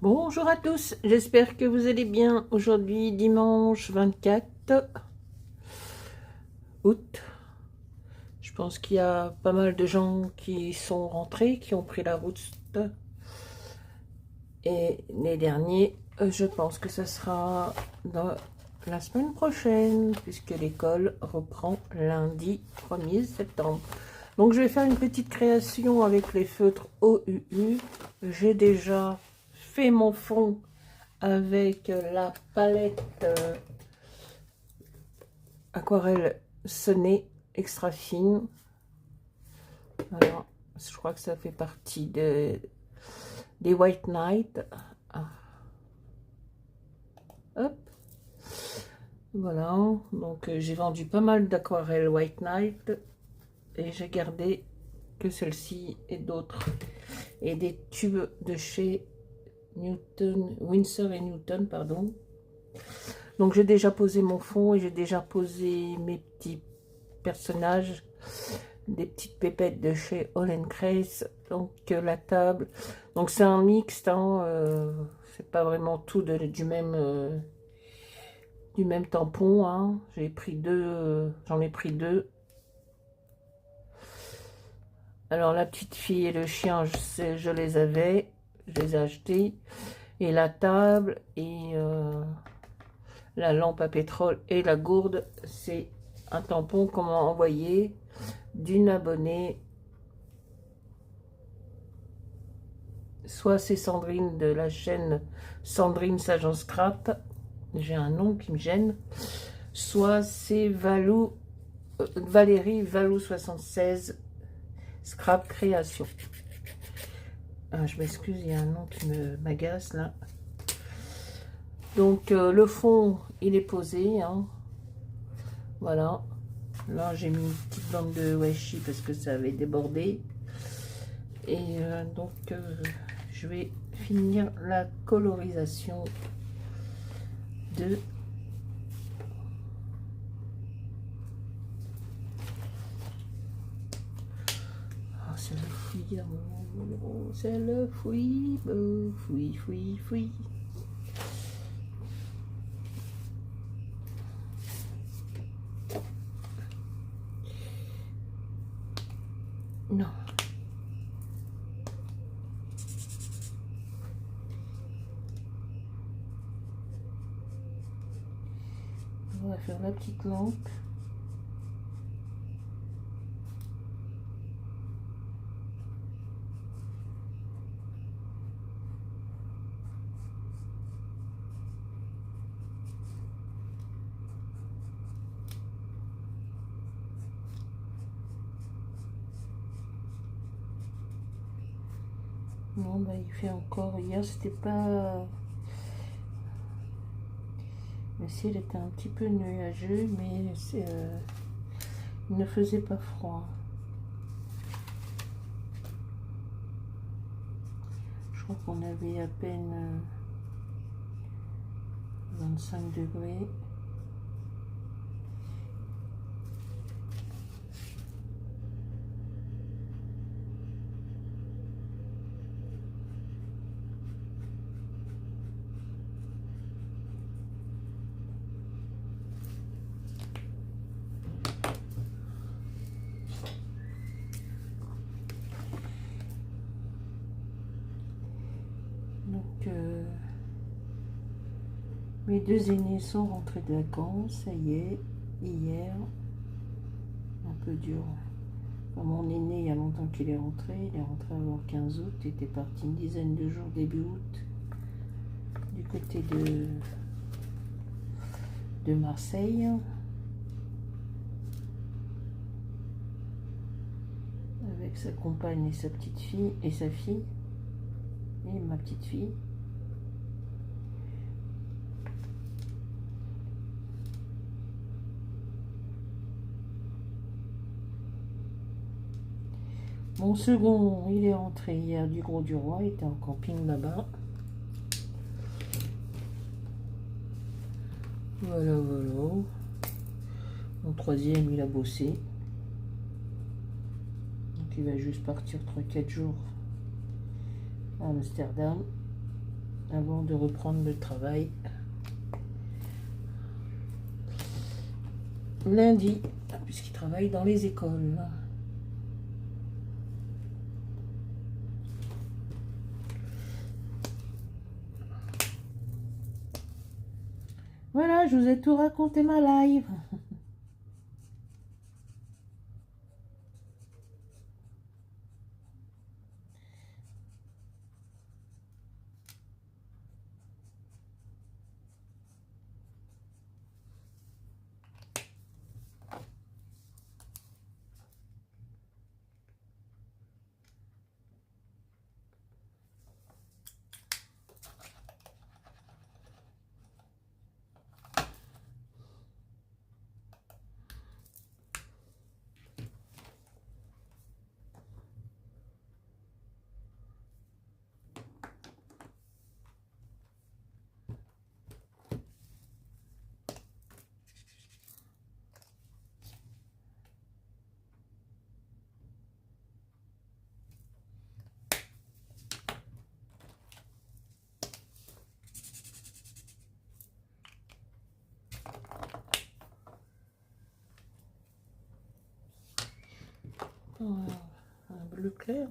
Bonjour à tous, j'espère que vous allez bien. Aujourd'hui, dimanche 24 août. Je pense qu'il y a pas mal de gens qui sont rentrés, qui ont pris la route. Et les derniers, je pense que ce sera dans la semaine prochaine, puisque l'école reprend lundi 1er septembre. Donc je vais faire une petite création avec les feutres OUU. J'ai déjà fait mon fond avec la palette aquarelle Sonnet extra fine. Alors, je crois que ça fait partie des White Knight. Ah. Hop. Voilà, donc j'ai vendu pas mal d'aquarelles White Knight et j'ai gardé que celle-ci et d'autres. Et des tubes de chez Newton, Winsor et Newton, pardon. Donc j'ai déjà posé mon fond et j'ai déjà posé mes petits personnages, des petites pépettes de chez All Craze, donc la table. Donc c'est un mixte, hein, c'est pas vraiment tout du même tampon. Hein. J'ai pris deux, j'en ai pris deux. Alors la petite fille et le chien, je les avais, je les ai achetés. Et la table et la lampe à pétrole et la gourde, c'est un tampon qu'on m'a envoyé d'une abonnée. Soit c'est Sandrine de la chaîne Sandrine Sagent Scrap, j'ai un nom qui me gêne, soit c'est Valérie Valou 76 Scrap Création. Ah, je m'excuse, il y a un nom qui m'agace là. Donc le fond, il est posé, hein. Voilà. Là, j'ai mis une petite bande de washi parce que ça avait débordé. Et donc, je vais finir la colorisation de c'est le fouillis, c'est le fouillis, fouillis, fouillis, fouillis. Non. On va faire la petite lampe. Non, bah il fait encore. Hier, c'était pas. Le ciel était un petit peu nuageux, mais il ne faisait pas froid. Je crois qu'on avait à peine 25 degrés. Donc, mes deux aînés sont rentrés de vacances, ça y est, hier. Un peu dur. Enfin, mon aîné, il y a longtemps qu'il est rentré. Il est rentré avant le 15 août. Il était parti une dizaine de jours début août du côté de Marseille. Avec sa compagne et sa petite fille et sa fille. Et ma petite fille. Mon second, il est rentré hier du Gros du Roi, il était en camping là-bas. Voilà, voilà. Mon troisième, il a bossé. Donc il va juste partir 3-4 jours à Amsterdam. avant de reprendre le travail lundi, puisqu'il travaille dans les écoles. Voilà, je vous ai tout raconté ma live. Un bleu clair.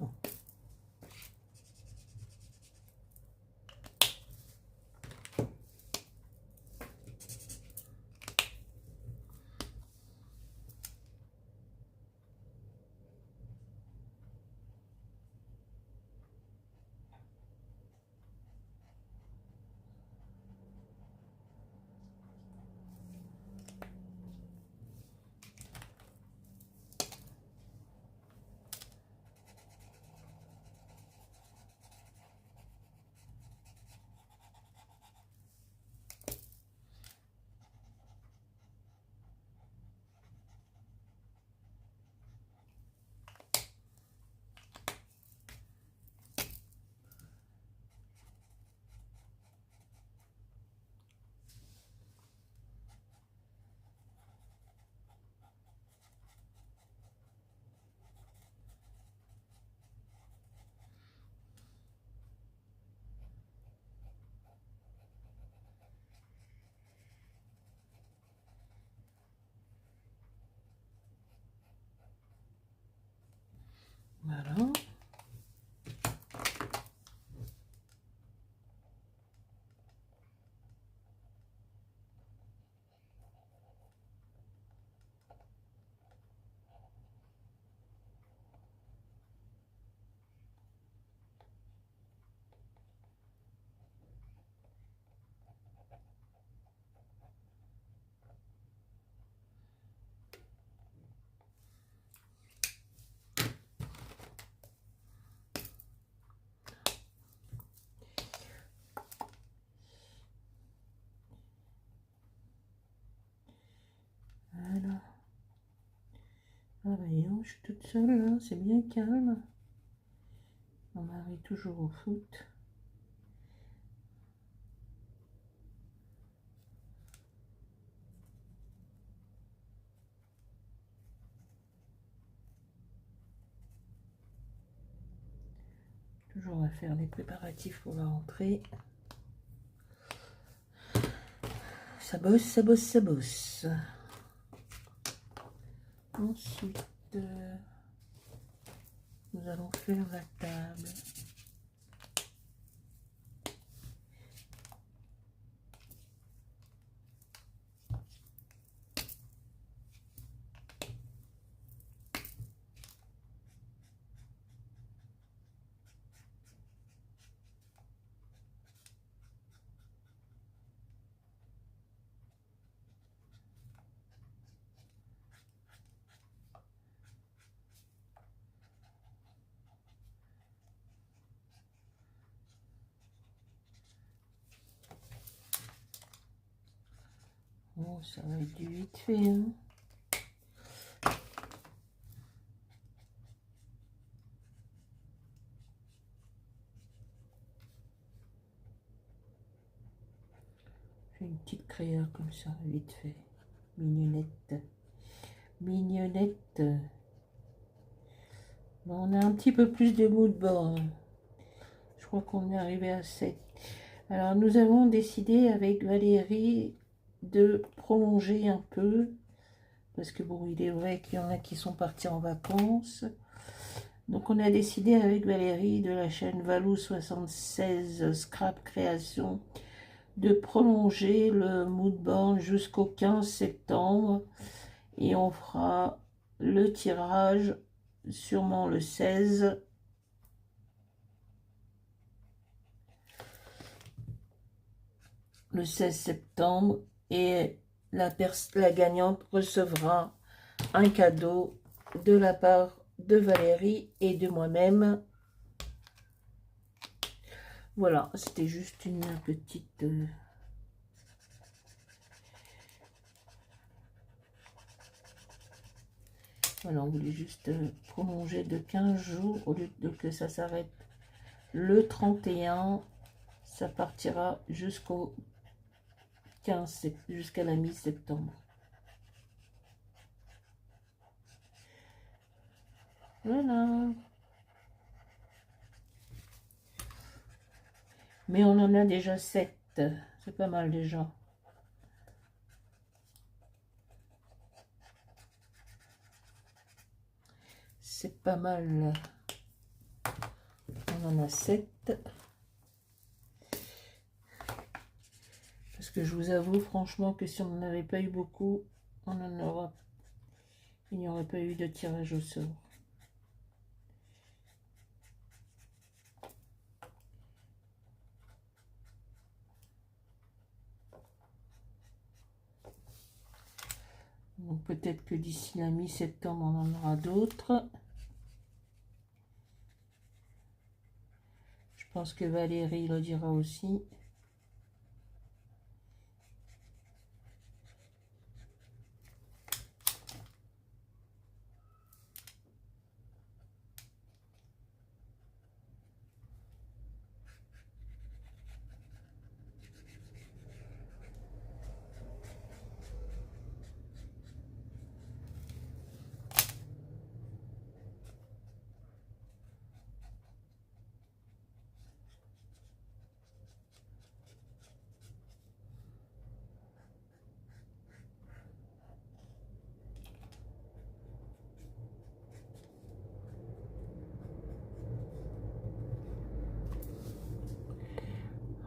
Voilà. Voilà. Ah bah non, je suis toute seule là, c'est bien calme. Mon mari toujours au foot. Toujours à faire les préparatifs pour la rentrée. Ça bosse, ça bosse, ça bosse. Ensuite, nous allons faire la table. Bon, ça va être du vite fait, hein. J'ai une petite créa comme ça, vite fait. Mignonnette. Mignonnette. Bon, on a un petit peu plus de mood board. Je crois qu'on est arrivé à 7. Alors, nous avons décidé avec Valérie de prolonger un peu, parce que bon, il est vrai qu'il y en a qui sont partis en vacances. Donc, on a décidé avec Valérie de la chaîne Valou76 Scrap Création de prolonger le moodboard jusqu'au 15 septembre. Et on fera le tirage sûrement le 16. Le 16 septembre. Et la gagnante recevra un cadeau de la part de Valérie et de moi-même. Voilà, c'était juste une petite... Voilà, on voulait juste prolonger de 15 jours au lieu de que ça s'arrête le 31. Ça partira jusqu'au 15, jusqu'à la mi-septembre. Voilà. Mais on en a déjà 7. C'est pas mal déjà. C'est pas mal. On en a 7. Parce que je vous avoue franchement que si on n'en avait pas eu beaucoup, il n'y aurait pas eu de tirage au sort. Donc peut-être que d'ici la mi-septembre, on en aura d'autres. Je pense que Valérie le dira aussi.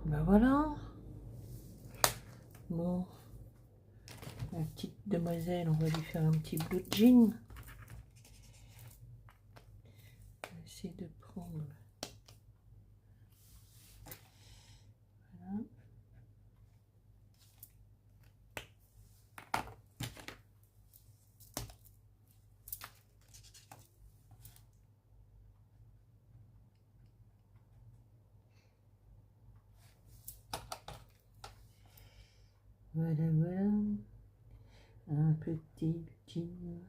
Ben voilà. Bon. La petite demoiselle, on va lui faire un petit blue jean. On va essayer de prendre. Voilà. Voilà, voilà. Un petit jean.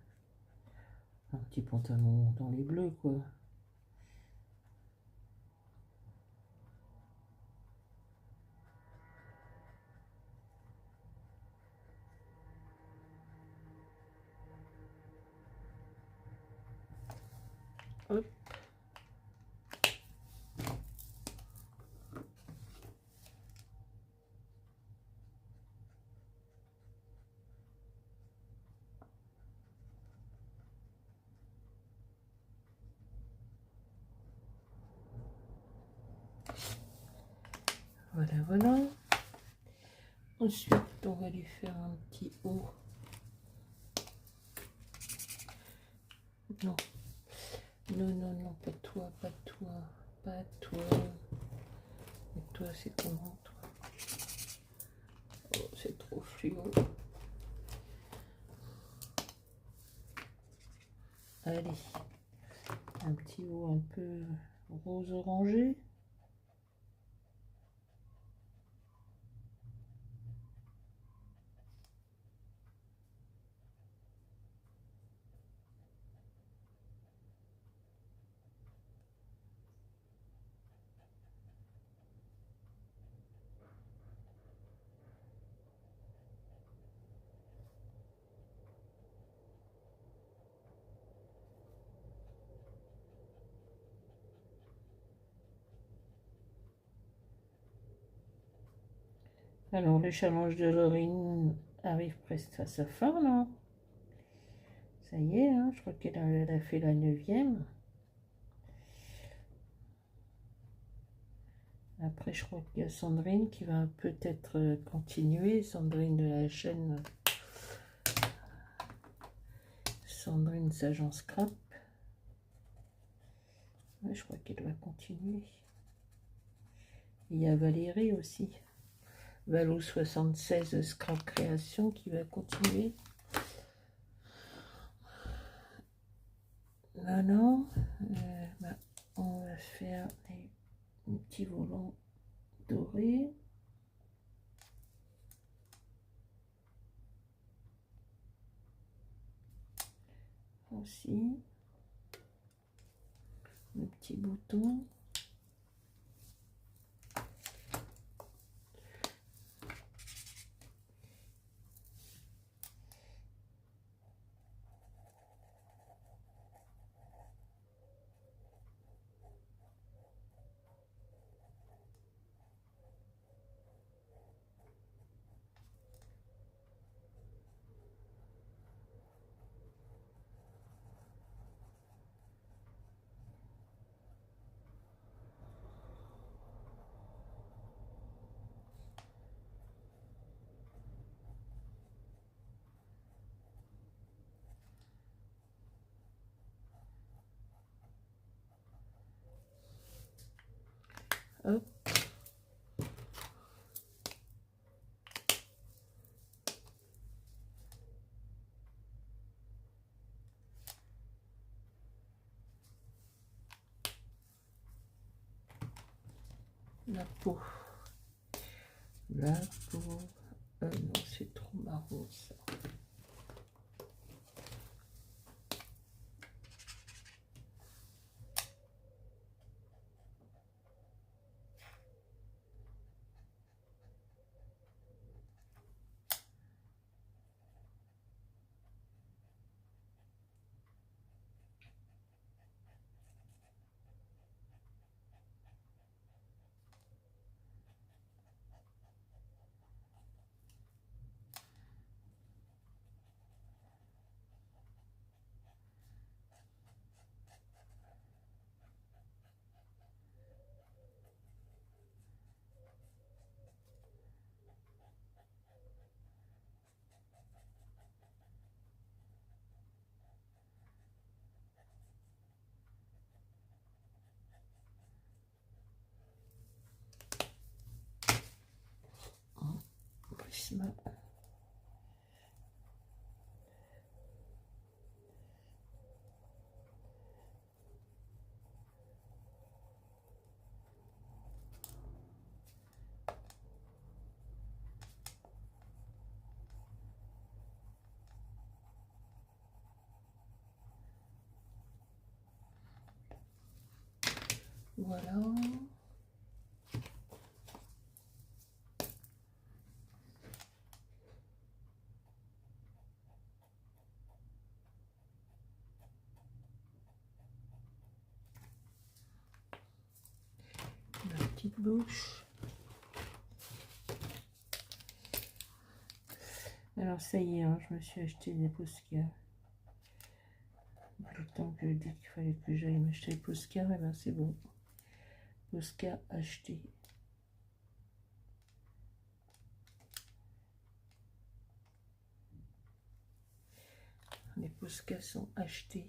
Un petit pantalon dans les bleus, quoi. Hop. Voilà, voilà. Ensuite, on va lui faire un petit haut. Non. Non, non, non, pas toi, pas toi, pas toi. Et toi, c'est comment, toi? Oh, c'est trop fluo. Allez. Un petit haut un peu rose orangé. Alors, le challenge de Laurine arrive presque à sa fin, là. Ça y est, hein, je crois qu'elle a fait la 9e. Après, je crois qu'il y a Sandrine qui va peut-être continuer. Sandrine de la chaîne Sandrine Sagent Scrap. Ouais, je crois qu'elle va continuer. Il y a Valérie aussi. Valou 76 Scrap Création qui va continuer. Maintenant, on va faire des petits volants dorés. Aussi. Le petit bouton. Hop. La peau. La peau. Non, c'est trop marron ça. Prisme. Voilà. La petite bouche. Alors ça y est, hein, je me suis acheté des Posca. Le temps que je dis qu'il fallait que j'aille m'acheter les Posca, et ben c'est bon. Posca acheté. Les Posca sont achetés.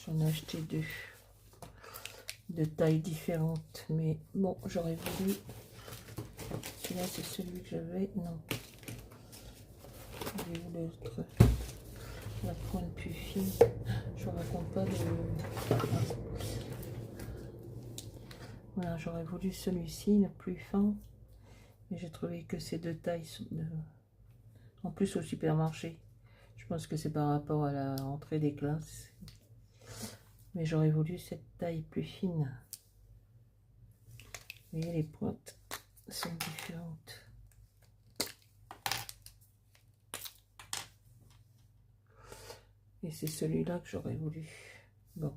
J'en ai acheté deux de tailles différentes, mais bon, j'aurais voulu. Celui-là, c'est celui que j'avais. Non. J'ai eu l'autre. La pointe plus fine. Je ne raconte pas de. Voilà, j'aurais voulu celui-ci, le plus fin. Mais j'ai trouvé que ces deux tailles sont en plus au supermarché. Je pense que c'est par rapport à la rentrée des classes. Mais j'aurais voulu cette taille plus fine. Vous voyez, les pointes sont différentes. Et c'est celui-là que j'aurais voulu. Bon,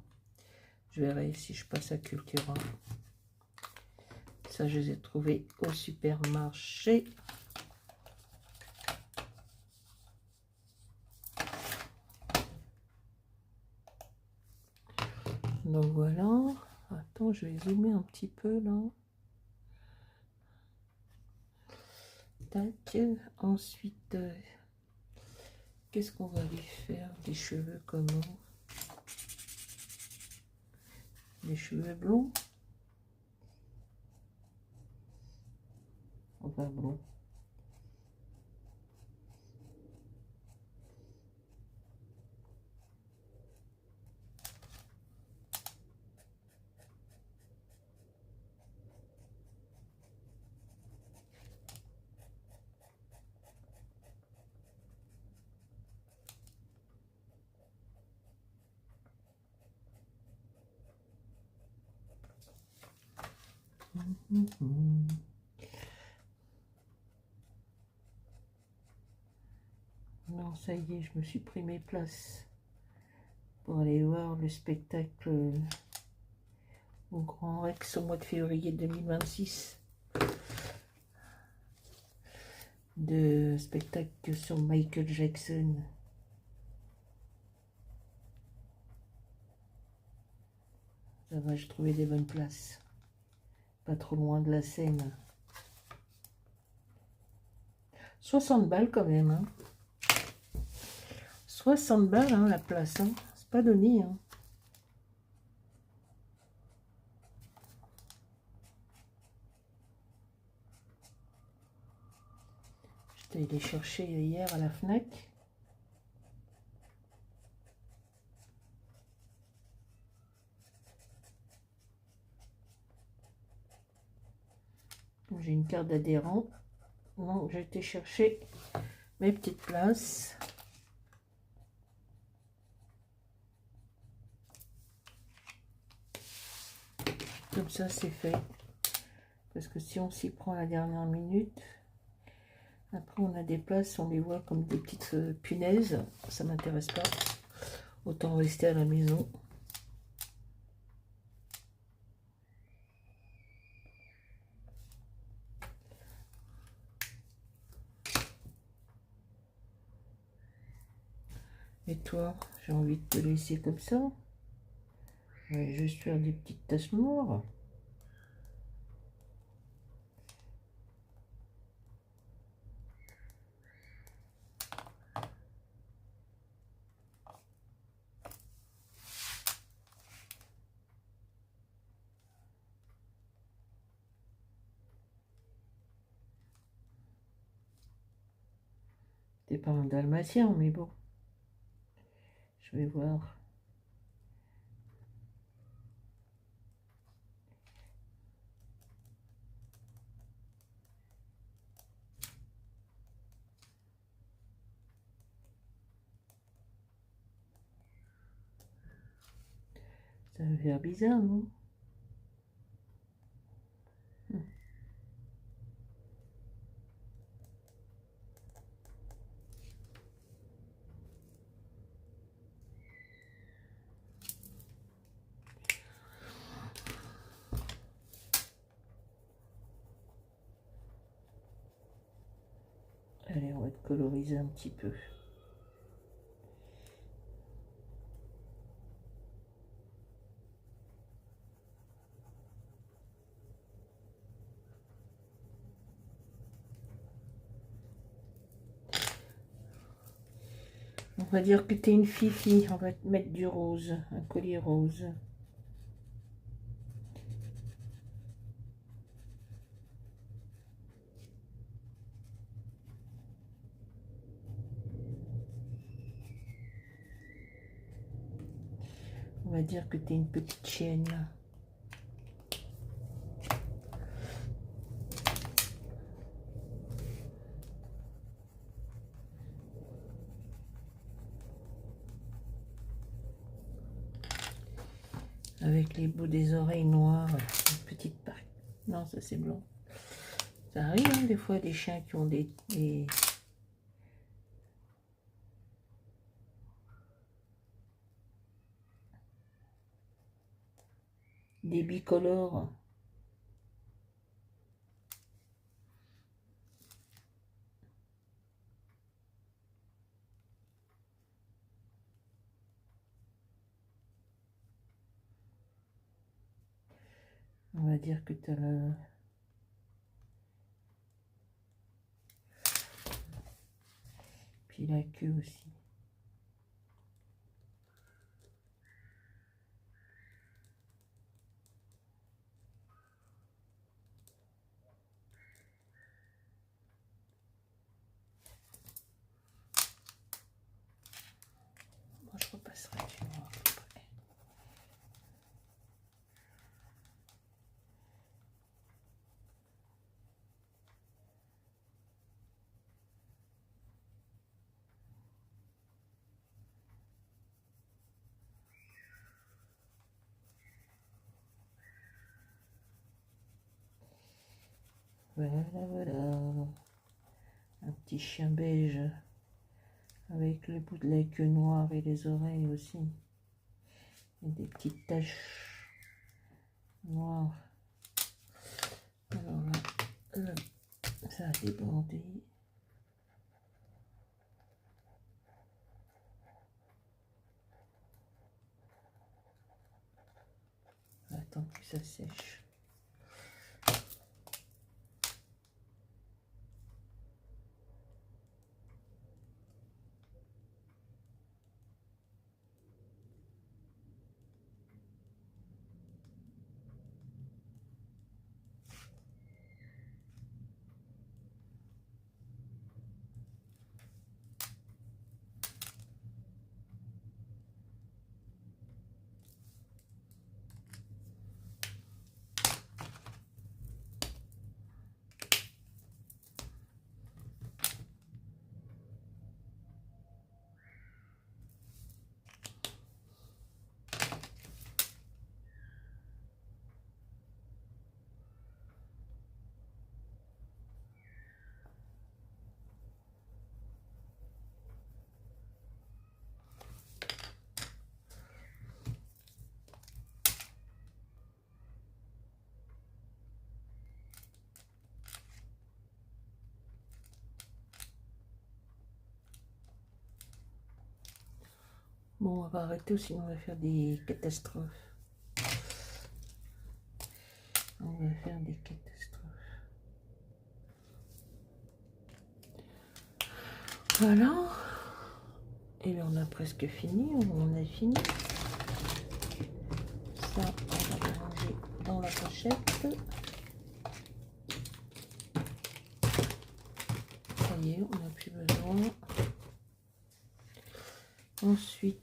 je verrai si je passe à Cultura. Ça, je les ai trouvés au supermarché. Donc voilà. Attends, je vais zoomer un petit peu là. Tac. Ensuite, qu'est-ce qu'on va lui faire? Des cheveux comment? Des cheveux blonds? Enfin blond. Non, ça y est, je me suis pris mes places pour aller voir le spectacle au Grand Rex au mois de février 2026. De spectacle sur Michael Jackson. Ça va, je trouvais des bonnes places. Pas trop loin de la scène. 60 balles quand même. Hein. 60 balles hein, la place. Hein. C'est pas donné. Hein. J'étais allé chercher hier à la Fnac. J'ai une carte d'adhérent. Donc j'ai été chercher mes petites places. Comme ça c'est fait. Parce que si on s'y prend à la dernière minute, après on a des places, on les voit comme des petites punaises. Ça m'intéresse pas. Autant rester à la maison. Et toi, j'ai envie de te laisser comme ça. Je vais juste faire des petites taches noires. C'est pas un dalmatien, mais bon. Je vais voir. Ça va faire bizarre, non? Allez, on va te coloriser un petit peu. On va dire que tu es une fifi. On va te mettre du rose, un collier rose. On va dire que tu es une petite chienne. Avec les bouts des oreilles noires, une petite paille. Non, ça c'est blanc. Ça arrive, hein, des fois, des chiens qui ont des bicolores. On va dire que tu as le... Puis la queue aussi. Moi, je repasserai du noir après. Voilà, voilà. Un petit chien beige avec le bout de la queue noire et les oreilles aussi. Et des petites taches noires. Alors là, ça a débordé. Attends que ça sèche. Bon, on va arrêter ou sinon on va faire des catastrophes. On va faire des catastrophes. Voilà. Et bien on a presque fini, on a fini. Ça, on va le ranger dans la pochette. Ça y est, on n'a plus besoin. Ensuite,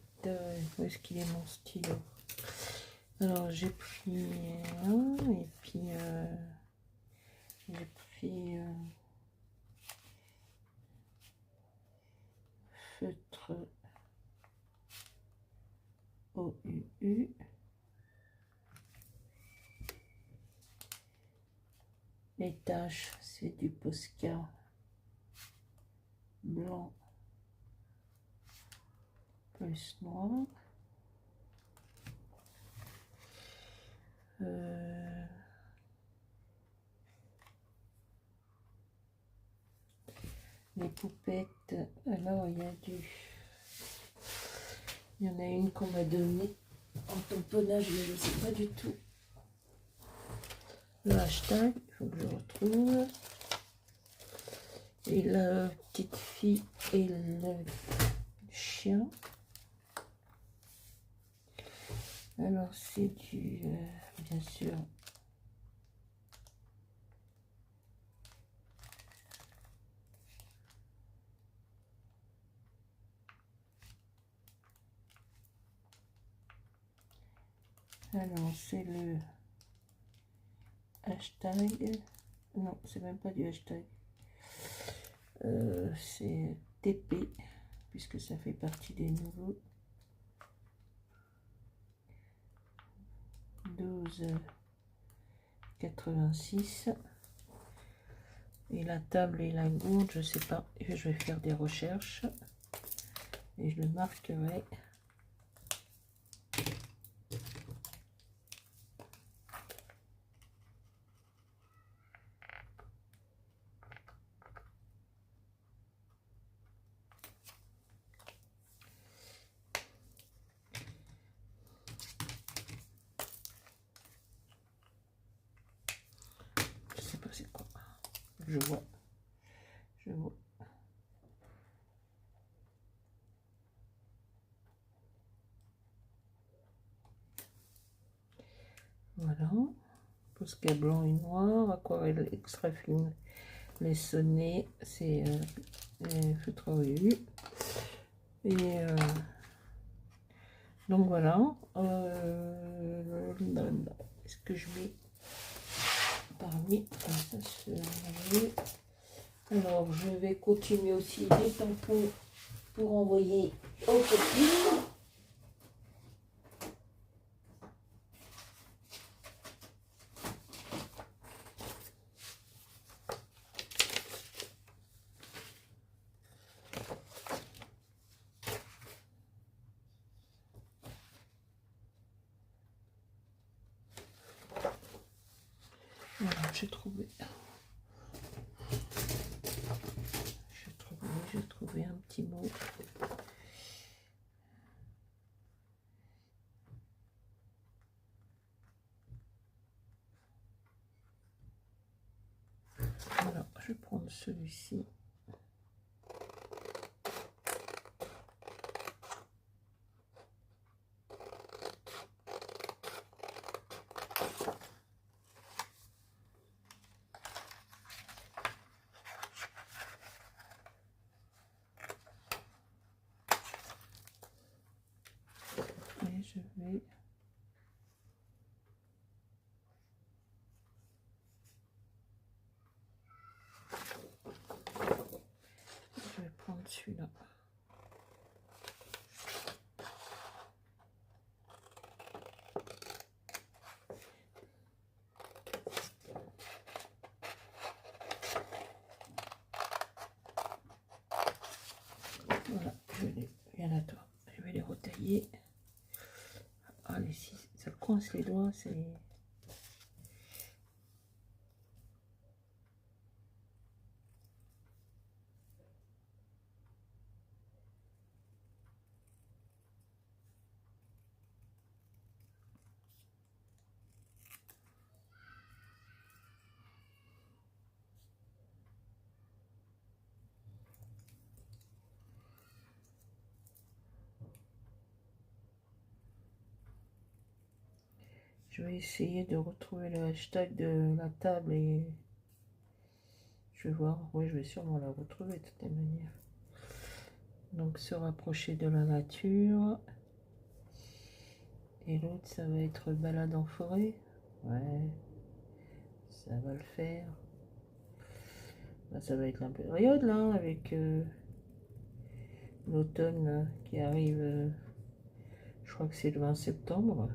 où est-ce qu'il est mon stylo? Alors j'ai pris un et puis j'ai pris feutre OUU. Les taches, c'est du Posca blanc plus noir. Les poupettes, alors il y en a une qu'on m'a donnée en tamponnage, mais je ne sais pas du tout le hashtag, il faut que je retrouve. Et la petite fille et le chien. Alors c'est du, bien sûr, alors c'est le hashtag, non c'est même pas du hashtag, c'est TP puisque ça fait partie des nouveaux. 12 86. Et la table et la gourde, je sais pas. Je vais faire des recherches. Et je le marquerai. Je sais pas c'est quoi. Je vois. Je vois. Voilà. Posca blanc et noir. Aquarelle extra fine. Les sonnets. C'est les feutres OU. Et donc voilà. Est-ce que je mets parmi comme ça alors je vais continuer aussi les tampons pour envoyer aux copines. Voilà, j'ai trouvé un petit mot. Voilà, je vais prendre celui-ci. Et je vais prendre celui-là. Voilà, il y en a toi. Je vais les retailler. Allez, si ça coince les doigts, c'est... Je vais essayer de retrouver le hashtag de la table et je vais voir. Oui, je vais sûrement la retrouver de toute manière. Donc, se rapprocher de la nature. Et l'autre, ça va être balade en forêt. Ouais, ça va le faire. Là, ça va être la période là, avec l'automne qui arrive. Je crois que c'est le 20 septembre.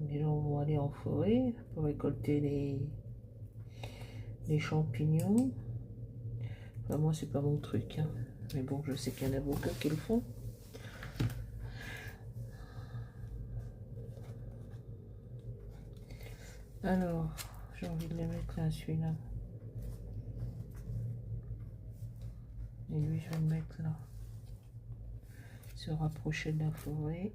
Les gens vont aller en forêt pour récolter les champignons. Enfin, moi, c'est pas mon truc. Hein. Mais bon, je sais qu'il y en a beaucoup qui le font. Alors, j'ai envie de le mettre là, celui-là. Et lui, je vais le mettre là. Se rapprocher de la forêt.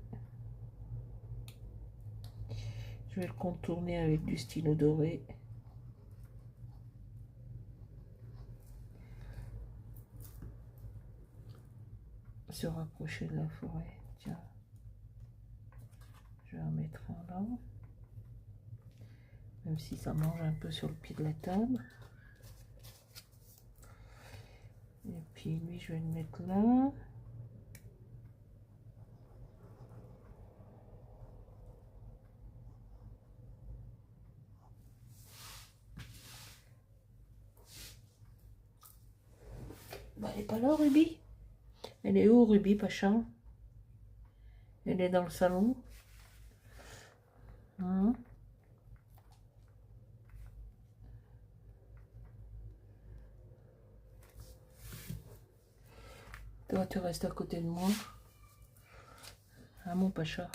Je vais le contourner avec du stylo doré. Se rapprocher de la forêt. Tiens. Je vais en mettre un là. Même si ça mange un peu sur le pied de la table. Et puis lui, je vais le mettre là. Bah, elle est pas là, Ruby. Elle est où, Ruby, Pacha? Elle est dans le salon. Toi, tu restes à côté de moi. Ah, mon pacha.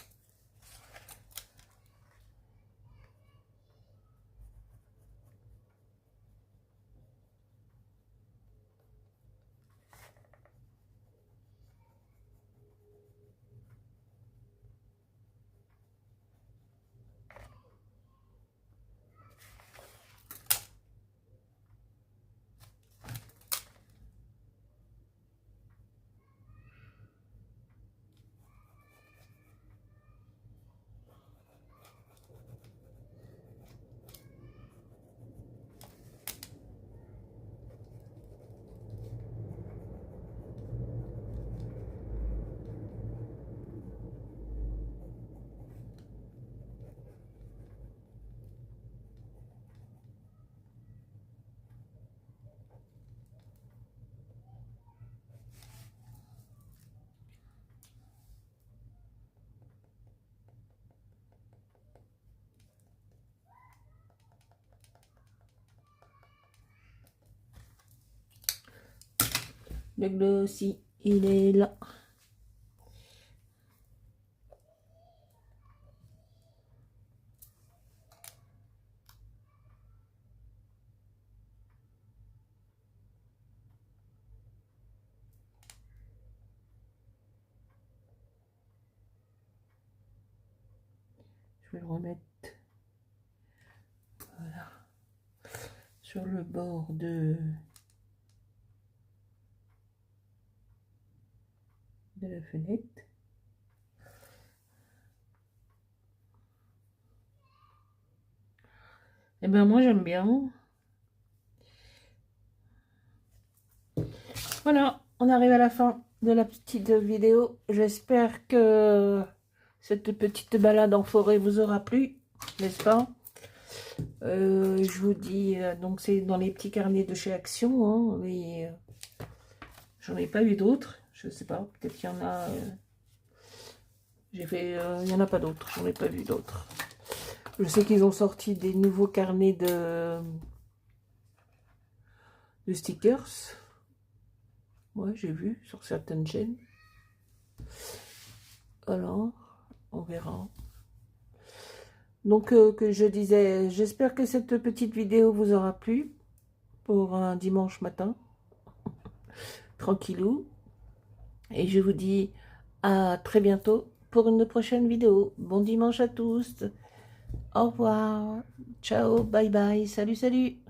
Le bleu aussi, il est là. Je vais le remettre voilà, sur le bord de la fenêtre. Et ben moi j'aime bien. Voilà, on arrive à la fin de la petite vidéo. J'espère que cette petite balade en forêt vous aura plu, n'est-ce pas? Je vous dis, donc c'est dans les petits carnets de chez Action, hein, mais j'en ai pas eu d'autres. Je sais pas, peut-être qu'il y en a. J'ai fait, il y en a pas d'autres. J'en ai pas vu d'autres. Je sais qu'ils ont sorti des nouveaux carnets de stickers. Ouais, j'ai vu sur certaines chaînes. Alors, on verra. Donc, que je disais, j'espère que cette petite vidéo vous aura plu pour un dimanche matin, tranquillou. Et je vous dis à très bientôt pour une prochaine vidéo. Bon dimanche à tous. Au revoir. Ciao, bye bye. Salut, salut.